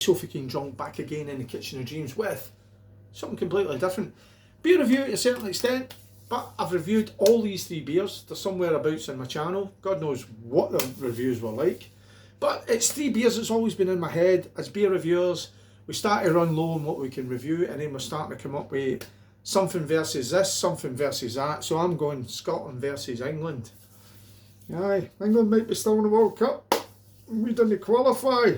Sophie King Drunk back again in the Kitchen of Dreams with something completely different. Beer review to a certain extent, but I've reviewed all these three beers. They're somewhere abouts in my channel. God knows what the reviews were like. But it's three beers that's always been in my head. As beer reviewers, we start to run low on what we can review, and then we're starting to come up with something versus this, something versus that. So I'm going Scotland versus England. Aye, England might be still in the World Cup. We didn't qualify.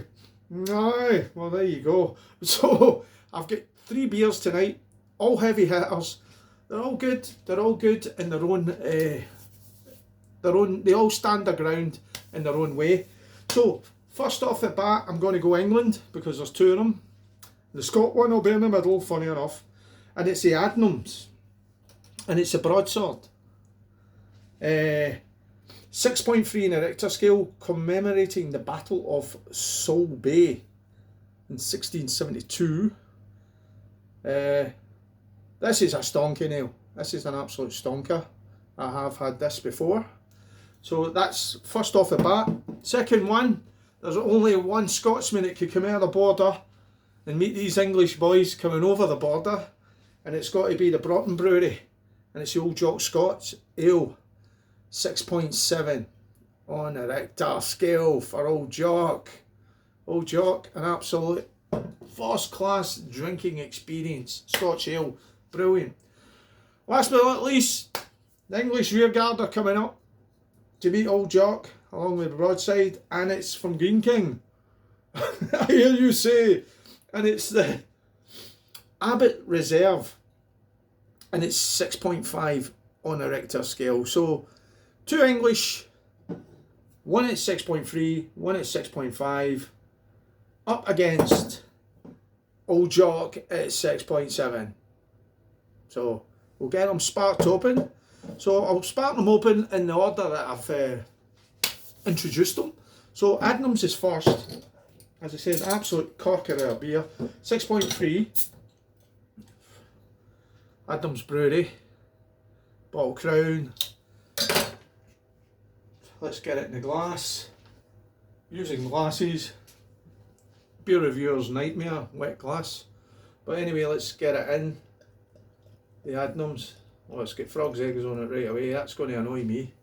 Aye, well there you go. So I've got three beers tonight, all heavy hitters. They're all good. They're all good in their own. They all stand their ground in their own way. So first off the bat, I'm going to go England because there's two of them. The Scot one will be in the middle, funny enough, and it's the Adnams, and it's a broadsword. 6.3 in the Richter scale, commemorating the Battle of Solbay in 1672. This is a stonky nail. This is an absolute stonker. I have had this before. So that's first off the bat. Second one, there's only one Scotsman that could come out of the border and meet these English boys coming over the border, and it's got to be the Broughton Brewery, and it's the Old Jock Scots Ale. 6.7 on the Richter scale for Old Jock. Old Jock, an absolute first class drinking experience. Scotch Ale, brilliant. Last but not least, the English rearguard are coming up to meet Old Jock along with the broadside, and it's from Greene King. I hear you say, and it's the Abbott Reserve, and it's 6.5 on the Richter scale. So two English, one at 6.3, one at 6.5, up against Old Jock at 6.7. So we'll get them sparked open. So I'll spark them open in the order that I've introduced them. So Adnams is first. As I said, absolute corker of a beer. 6.3. Adnams Brewery. Bottle crown. Let's get it in the glass. Using glasses. Beer reviewer's nightmare, wet glass. But anyway, let's get it in. The Adnams. Oh, let's get frog's eggs on it right away. That's going to annoy me.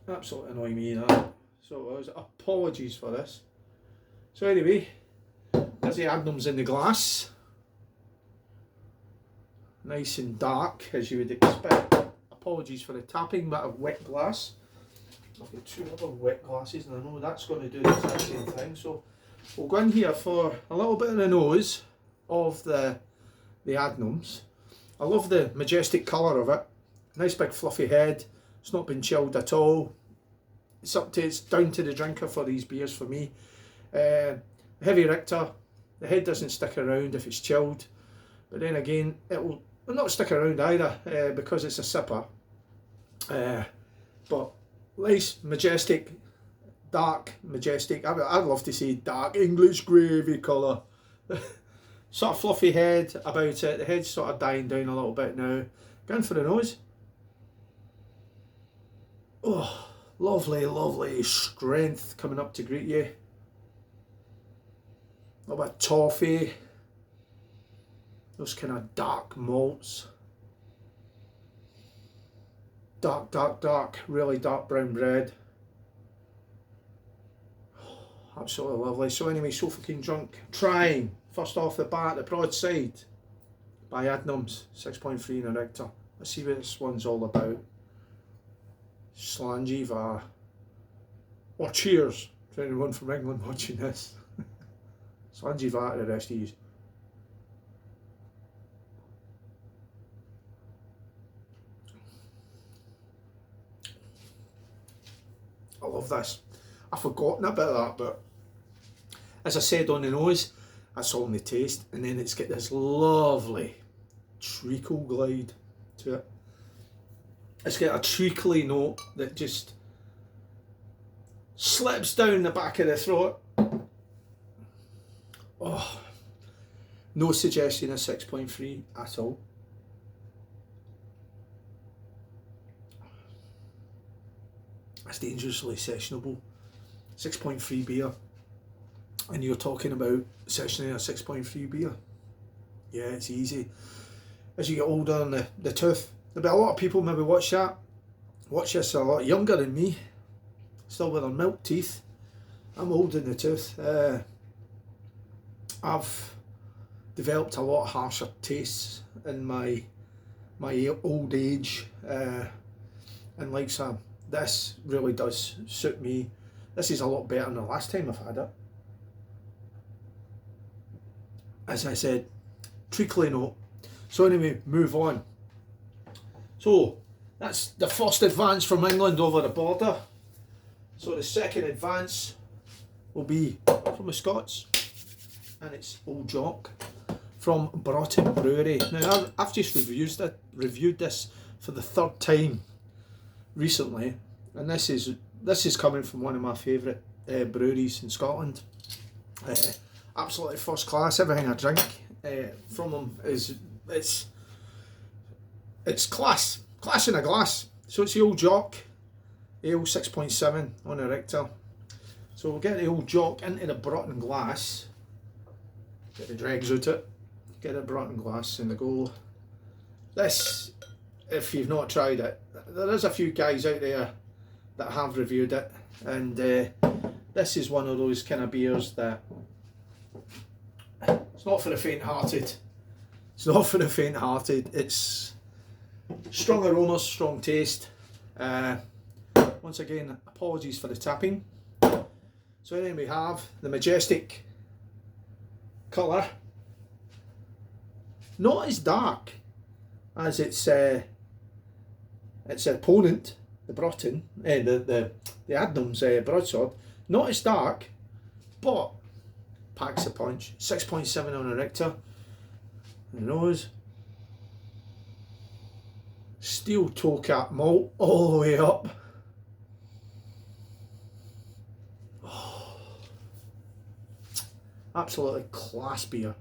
Absolutely annoy me, that. So apologies for this. So anyway, there's the Adnams in the glass. Nice and dark, as you would expect. Apologies for the tapping, but of wet glass. I've got two other wet glasses, and I know that's going to do the exact same thing. So we'll go in here for a little bit of the nose of the Adnams. I love the majestic colour of it. Nice big fluffy head. It's not been chilled at all. It's down to the drinker for these beers for me. Heavy Richter. The head doesn't stick around if it's chilled, but then again it will not stick around either because it's a sipper. But nice, majestic, dark, majestic. I'd love to see dark English gravy colour. Sort of fluffy head about it. The head's sort of dying down a little bit now. Going for the nose. Oh, lovely, lovely strength coming up to greet you. A little bit of toffee. Those kind of dark malts. Dark, dark, dark, really dark brown bread. Oh, absolutely lovely. So anyway, Sophie King Drunk. Trying, first off the bat, the broadside by Adnams, 6.3 in a Richter. Let's see what this one's all about. Slanjiva. Or cheers to anyone from England watching this. Slanjiva to the rest of you. I love this. I've forgotten about that, but as I said on the nose, that's all in the taste, and then it's got this lovely treacle glide to it. It's got a treacly note that just slips down the back of the throat. Oh, no suggestion of 6.3 at all. It's dangerously sessionable. 6.3 beer, and you're talking about sessioning a 6.3 beer. Yeah, it's easy. As you get older on the tooth, there'll be a lot of people maybe watch this a lot younger than me, still with their milk teeth. I'm old in the tooth. I've developed a lot harsher tastes in my old age, and like Sam, this really does suit me. This is a lot better than the last time I've had it. As I said, treacly note. So anyway, move on. So that's the first advance from England over the border. So the second advance will be from the Scots, and it's Old Jock from Broughton Brewery. Now I've just reviewed this for the third time recently, and this is coming from one of my favourite breweries in Scotland. Absolutely first class. Everything I drink from them is it's class in a glass. So it's the Old Jock Ale 6.7 on a Richter. So we'll get the Old Jock into the Broughton glass, get the dregs out it, get the Broughton glass in the goal. This, if you've not tried it, there is a few guys out there that have reviewed it, and this is one of those kind of beers that it's not for the faint-hearted. It's not for the faint-hearted. It's strong aromas, strong taste. Once again, apologies for the tapping. So then we have the majestic colour. Not as dark as its opponent, the Broughton, the Adnams broadsword. Not as dark, but packs a punch. 6.7 on a Richter. The nose. Steel toe cap malt all the way up. Oh, absolutely class beer.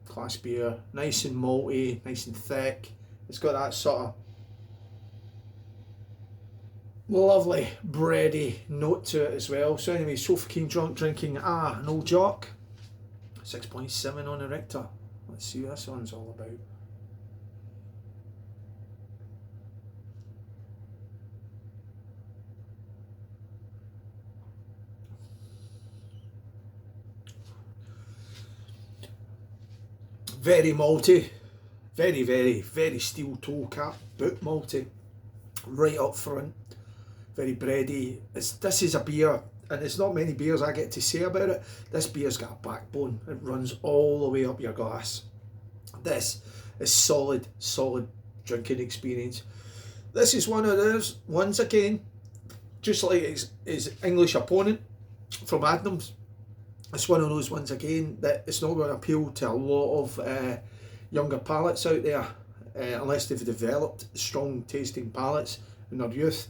Class beer. Nice and malty, nice and thick. It's got that sort of lovely bready note to it as well. So anyway, Sofa Keen drunk drinking an Old Jock. 6.7 on a Richter. Let's see what this one's all about. Very malty, very steel toe cap, boot malty, right up front, very bready. This is a beer, and it's not many beers I get to say about it. This beer's got a backbone. It runs all the way up your glass. This is solid drinking experience. This is one of those ones again, just like his English opponent from Adnams. It's one of those ones again that it's not going to appeal to a lot of younger palates out there, unless they've developed strong tasting palates in their youth.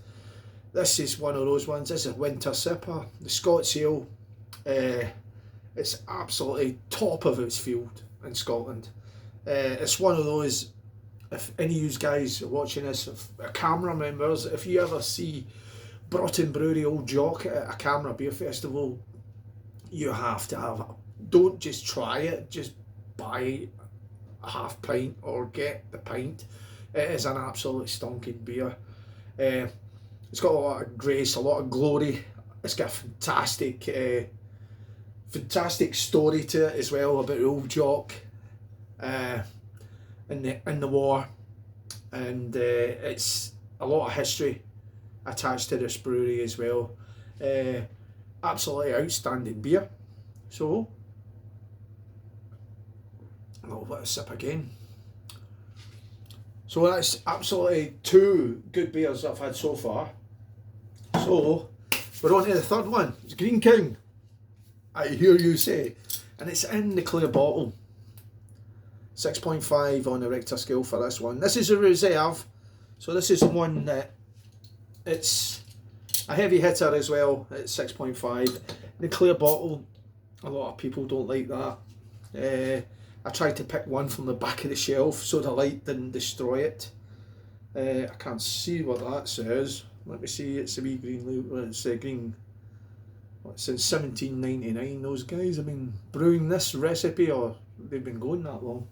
This is one of those ones. This is a winter sipper. The Scots Ale, it's absolutely top of its field in Scotland. It's one of those, if any of you guys are watching this, if camera members, if you ever see Broughton Brewery Old Jock at a Camera Beer Festival, you have to have it. Don't just try it, just buy a half pint or get the pint. It is an absolute stonking beer. It's got a lot of grace, a lot of glory. It's got a fantastic story to it as well about the Old Jock in the war, and it's a lot of history attached to this brewery as well. Absolutely outstanding beer. So I'll let it sip again. So that's absolutely two good beers I've had so far. So we're on to the third one. It's Greene King, I hear you say, and it's in the clear bottle. 6.5 on the Richter scale for this one. This is a reserve, so this is one that it's a heavy hitter as well at 6.5. The clear bottle, a lot of people don't like that. I tried to pick one from the back of the shelf so the light didn't destroy it. I can't see what that says. Let me see, it's a wee green, it's a green since 1799. Those guys have been brewing this recipe, or they've been going that long.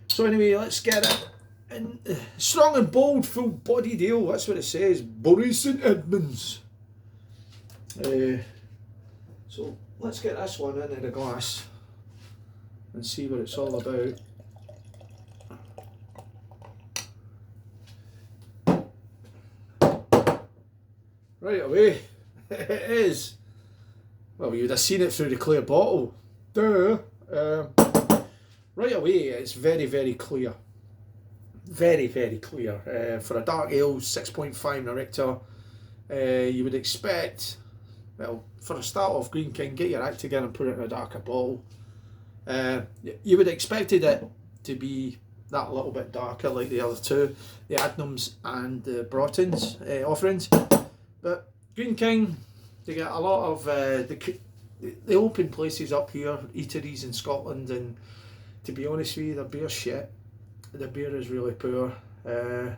So anyway, let's get it. And strong and bold, full body deal. That's what it says. Bury St Edmunds. So let's get this one into the glass and see what it's all about. Right away, it is. Well, you would have seen it through the clear bottle. Duh. Right away, it's very, very clear. Very, very clear. For a dark ale, 6.5 in a Richter, you would expect, well, for a start off, Greene King, get your act together and put it in a darker bottle. You would have expected it to be that little bit darker like the other two, the Adnams and the Broughton's offerings. But Greene King, they get a lot of they open places up here, eateries in Scotland, and to be honest with you, their beer's shit. The beer is really poor. I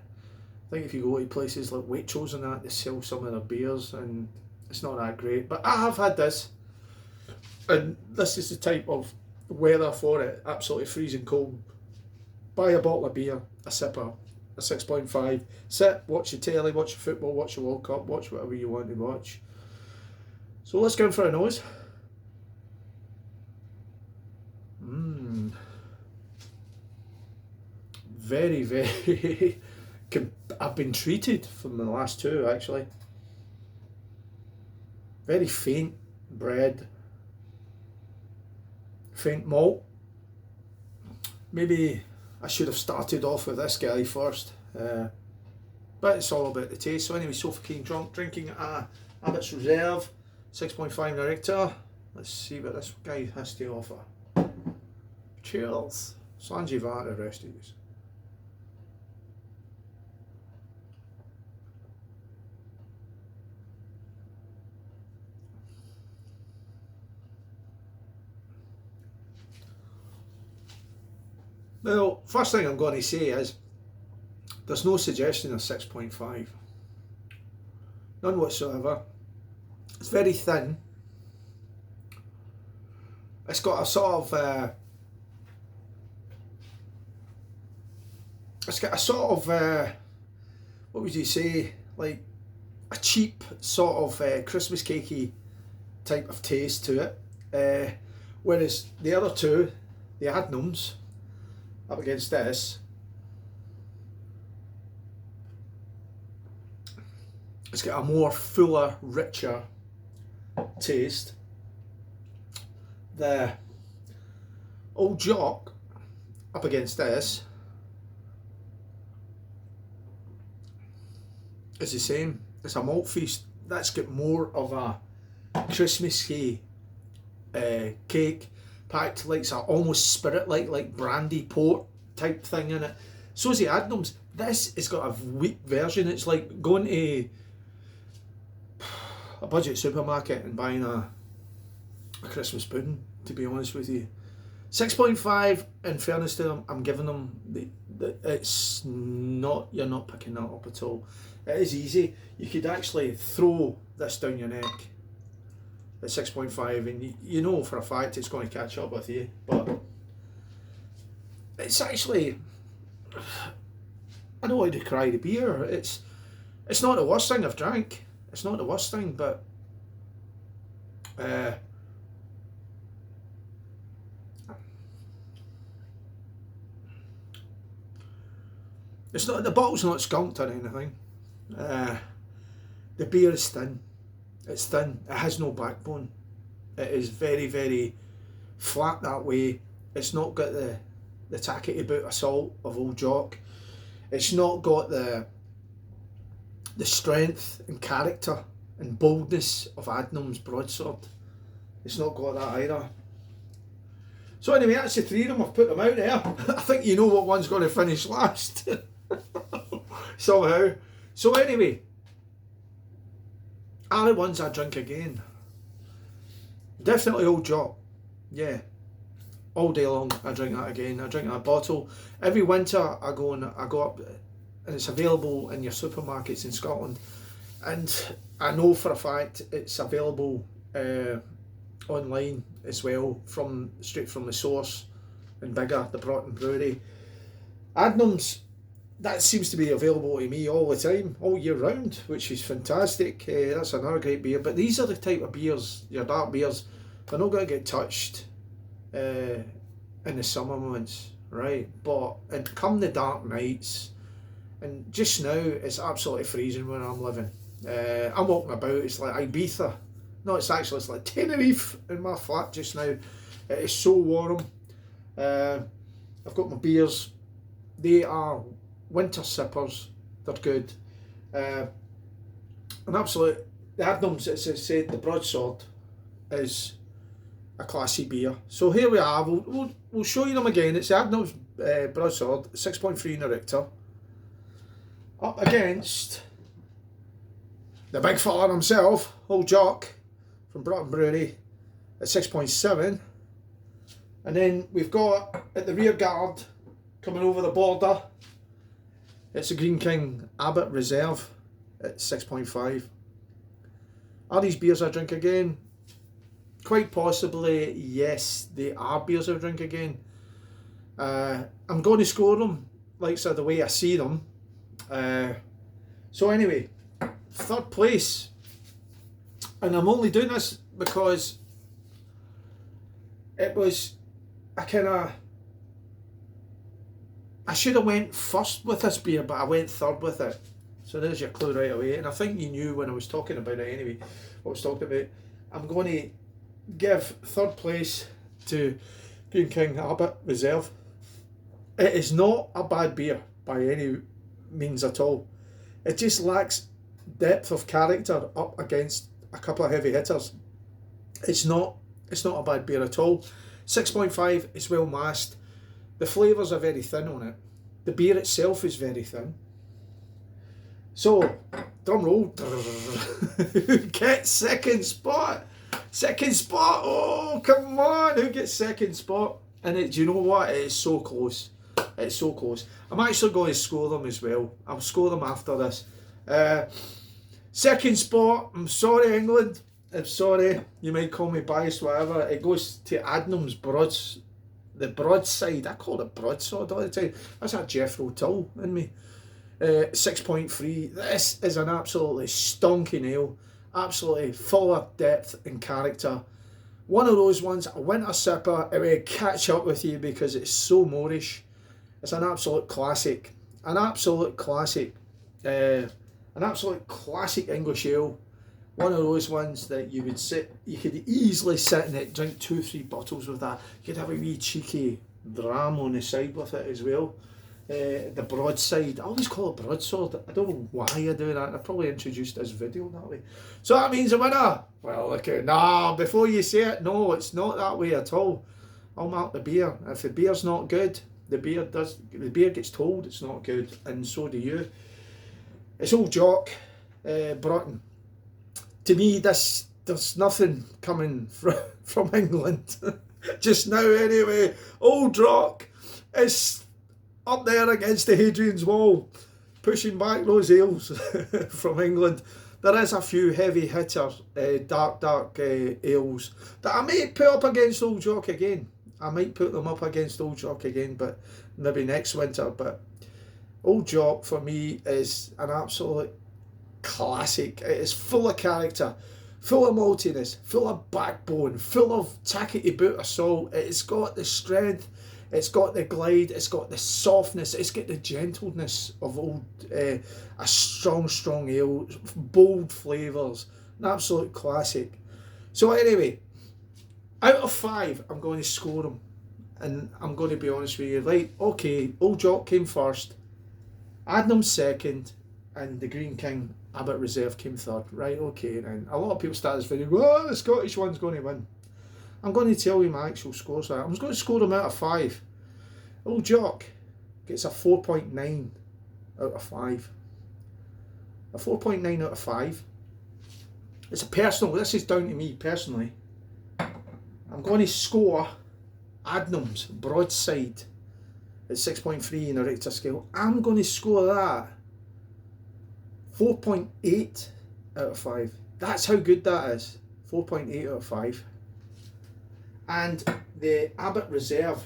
think if you go to places like Waitrose and that, they sell some of their beers and it's not that great. But I have had this, and this is the type of weather for it, absolutely freezing cold. Buy a bottle of beer, a sipper, a 6.5, sit, watch your telly, watch your football, watch your World Cup, watch whatever you want to watch. So let's go in for a nose. Very, very, I've been treated from the last two actually. Very faint bread, faint malt. Maybe I should have started off with this guy first, but it's all about the taste. So anyway, Sofa King Drunk, drinking a Abbott's Reserve, 6.5 in a Richter. Let's see what this guy has to offer. Cheers. Sanjivar, the rest of these. Now, first thing I'm going to say is there's no suggestion of 6.5. None whatsoever. It's very thin. It's got a sort of what would you say, like a cheap sort of Christmas cakey type of taste to it. Whereas the other two, the Adnams, up against this, it's got a more fuller, richer taste. The Old Jock up against this is the same. It's a malt feast. That's got more of a Christmassy cake, packed like a almost spirit like brandy port type thing in it. So's the Adnams. This has got a weak version. It's like going to a budget supermarket and buying a Christmas pudding, to be honest with you. 6.5, in fairness to them, I'm giving them it's not, you're not picking that up at all. It is easy. You could actually throw this down your neck at 6.5 and you know for a fact it's going to catch up with you, but it's actually, I don't want to decry the beer, it's not the worst thing I've drank, it's not the worst thing, but it's not, the bottle's not skunked or anything. The beer is thin. It's thin. It has no backbone. It is very, very flat that way. It's not got the tackety boot of salt of Old Jock. It's not got the strength and character and boldness of Adnams Broadsword. It's not got that either. So anyway, that's the three of them. I've put them out there. I think you know what one's going to finish last. Somehow. So anyway, are the ones I drink again. Definitely Old Jock. Yeah. All day long I drink that again. I drink that bottle. Every winter I go up and it's available in your supermarkets in Scotland. And I know for a fact it's available online as well, straight from the source in Biggar, the Broughton Brewery. Adnams, that seems to be available to me all the time, all year round, which is fantastic. That's another great beer. But these are the type of beers, your dark beers, they're not going to get touched in the summer months, right? But and come the dark nights, and just now it's absolutely freezing where I'm living. I'm walking about, it's like Ibiza. No, it's like Tenerife in my flat just now. It is so warm. I've got my beers. They are winter sippers. They're good. An absolute, the Adnams, as I said, the Broadsword is a classy beer. So here we are. We'll show you them again. It's the Adnams Broadsword, 6.3 in the Richter, up against the big fella himself, Old Jock from Broughton Brewery at 6.7. And then we've got at the rear guard, coming over the border, it's a Greene King Abbott Reserve at 6.5. Are these beers I drink again? Quite possibly, yes, they are beers I drink again. I'm going to score them, like so the way I see them. So anyway, third place, and I'm only doing this because it was I should have went first with this beer, but I went third with it. So there's your clue right away. And I think you knew when I was talking about it anyway, what I was talking about. I'm going to give third place to Greene King Abbott Reserve. It is not a bad beer by any means at all. It just lacks depth of character up against a couple of heavy hitters. It's not a bad beer at all. 6.5 is well masked. The flavours are very thin on it. The beer itself is very thin. So, drum roll. Who gets second spot? Second spot. Oh, come on. Who gets second spot? And do you know what? It is so close. It's so close. I'm actually going to score them as well. I'll score them after this. Second spot. I'm sorry, England. I'm sorry. You might call me biased, whatever. It goes to Adnams the broadside. I call it broadsword all the time. That's a Jethro Tull in me. 6.3. This is an absolutely stonking ale. Absolutely full of depth and character. One of those ones, a winter sipper, it will catch up with you because it's so Moorish. It's an absolute classic. An absolute classic. An absolute classic English ale. One of those ones that you could easily sit in it, drink 2-3 bottles with that. You could have a wee cheeky dram on the side with it as well. The broadside, I always call it broadsword. I don't know why I do that. I probably introduced this video that way. So that means a winner. Well, okay, nah, before you say it, no, it's not that way at all. I'll mark the beer. If the beer's not good, the beer gets told it's not good, and so do you. It's Old Jock, Broughton. To me, there's nothing coming from England. Just now anyway. Old Jock is up there against the Hadrian's Wall, pushing back those ales from England. There is a few heavy hitters, dark ales that I might put up against Old Jock again. I might put them up against Old Jock again, but maybe next winter. But Old Jock for me is an absolute classic. It is full of character, full of maltiness, full of backbone, full of tackety boot of salt. It's got the strength, it's got the glide, it's got the softness, it's got the gentleness of a strong ale, bold flavours, an absolute classic. So anyway, out of 5, I'm going to score them, and I'm going to be honest with you. Right, okay, Old Jock came first, Adnams second, and the Greene King Abbott Reserve came third. Right, okay, and a lot of people start this video, well, the Scottish one's going to win. I'm going to tell you my actual scores. I'm going to score them out of 5. Old Jock gets a 4.9 out of 5. A 4.9 out of 5. It's a personal, this is down to me personally. I'm going to score Adnams Broadside at 6.3 in a Richter scale. I'm going to score that 4.8 out of 5. That's how good that is 4.8 out of 5. And the Abbott Reserve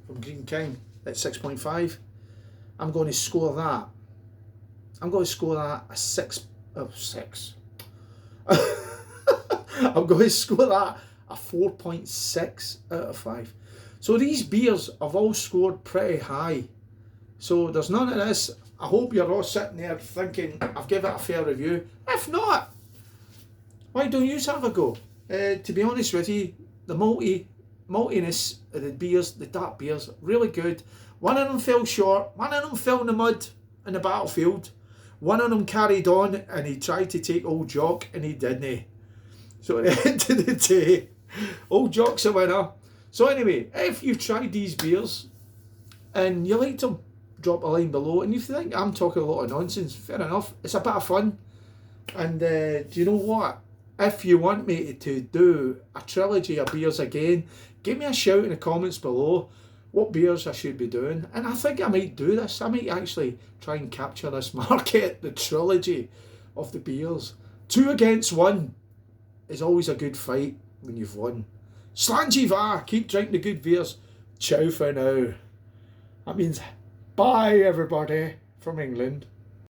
from Green King at 6.5. I'm going to score that. I'm going to score that a 6 out of 6. I'm going to score that a 4.6 out of 5. So these beers have all scored pretty high. So there's none of this. I hope you're all sitting there thinking I've given it a fair review. If not, why don't you have a go? To be honest with you, the maltiness of the beers, the dark beers, really good. One of them fell short. One of them fell in the mud in the battlefield. One of them carried on and he tried to take Old Jock and he didn't. So at the end of the day, Old Jock's a winner. So anyway, if you've tried these beers and you liked them, drop a line below. And if you think I'm talking a lot of nonsense, fair enough. It's a bit of fun. And do you know what? If you want me to do a trilogy of beers again, give me a shout in the comments below what beers I should be doing. And I think I might do this. I might actually try and capture this market, the trilogy of the beers. 2 against 1 is always a good fight when you've won. Slangy va, keep drinking the good beers. Ciao for now. That means bye everybody from England.